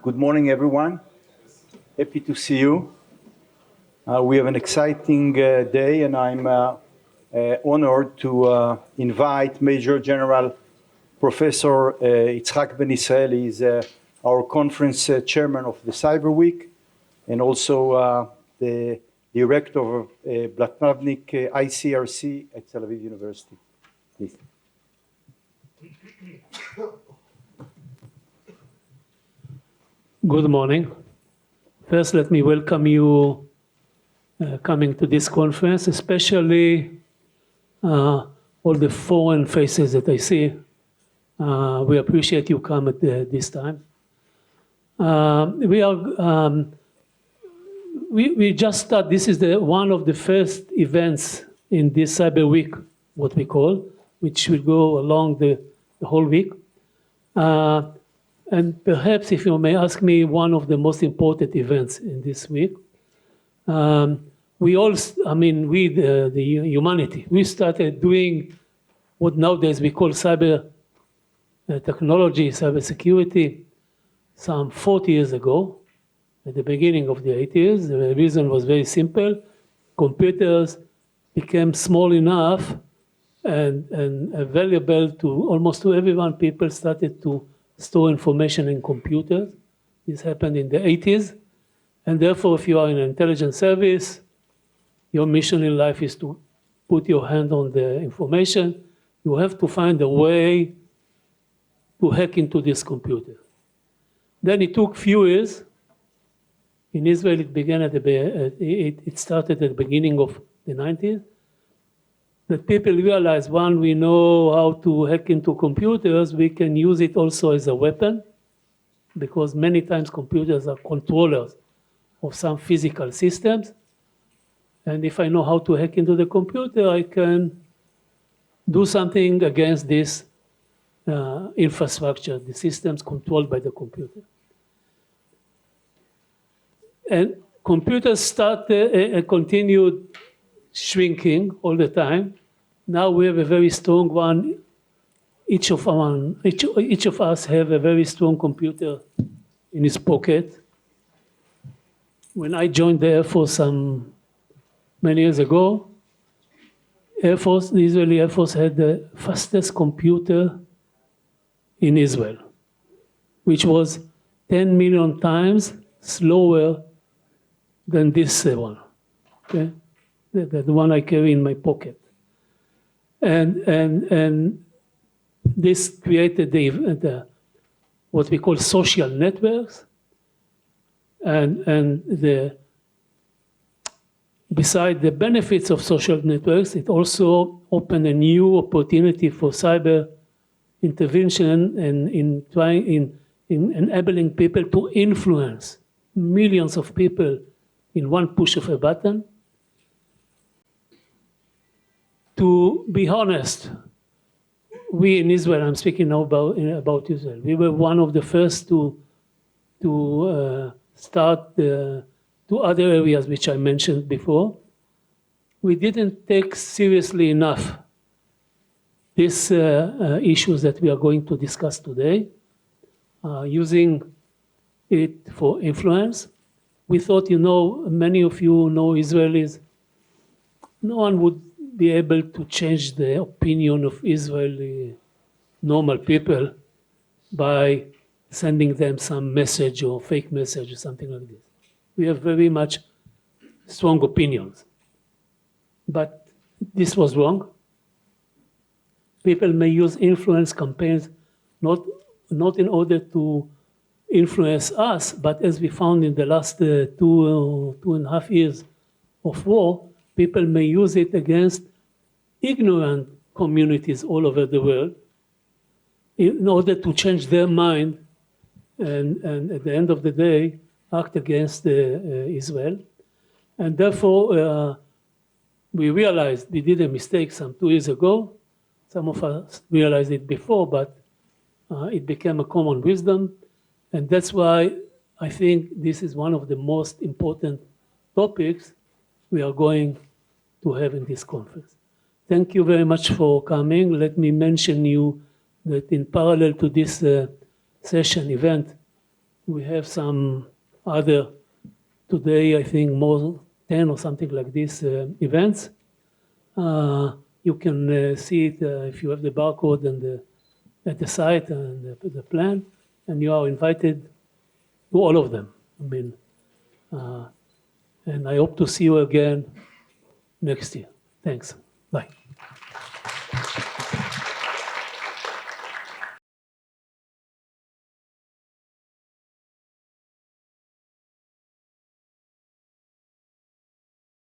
Good morning, everyone. Happy to see you. We have an exciting day, and I'm honored to invite Major General Professor Yitzhak Ben Israel. He's our conference chairman of the Cyber Week, and also the director of Blavatnik ICRC at Tel Aviv University. Please. Good morning. First, let me welcome you coming to this conference, especially all the foreign faces that I see. We appreciate you come at this time. We just started. This is one of the first events in this Cyber Week, what we call, which will go along the whole week. And perhaps, if you may ask me, one of the most important events in this week. The humanity, we started doing what nowadays we call cyber technology, cybersecurity, some 40 years ago, at the beginning of the 80s. The reason was very simple. Computers became small enough and available to almost to everyone. People started to store information in computers. This happened in the 80s. And therefore, if you are in an intelligence service, your mission in life is to put your hand on the information. You have to find a way to hack into this computer. Then it took few years. In Israel, it started at the beginning of the 90s. That people realize, one, we know how to hack into computers, we can use it also as a weapon, because many times computers are controllers of some physical systems. And if I know how to hack into the computer, I can do something against this infrastructure, the systems controlled by the computer. And computers continued shrinking all the time. Now we have a very strong one. Each of us have a very strong computer in his pocket. When I joined the Air Force many years ago, the Israeli Air Force had the fastest computer in Israel, which was 10 million times slower than this one. Okay? The one I carry in my pocket. And this created the what we call social networks. And beside the benefits of social networks, it also opened a new opportunity for cyber intervention and in enabling people to influence millions of people in one push of a button. To be honest, we in Israel, I'm speaking now about Israel, we were one of the first to start to other areas which I mentioned before. We didn't take seriously enough these issues that we are going to discuss today, using it for influence. We thought, many of you know Israelis, no one would be able to change the opinion of Israeli normal people by sending them some message or fake message or something like this. We have very much strong opinions. But this was wrong. People may use influence campaigns not in order to influence us, but as we found in the last 2.5 years of war, people may use it against ignorant communities all over the world in order to change their mind and at the end of the day, act against Israel. And therefore, we realized we did a mistake some 2 years ago. Some of us realized it before, but it became a common wisdom. And that's why I think this is one of the most important topics we are going to have in this conference. Thank you very much for coming. Let me mention you that in parallel to this session event, We have some other, today I think more 10 or something like this events. You can see it if you have the barcode and at the site and the plan, and you are invited to all of them. I mean, and I hope to see you again next year. Thanks. Bye.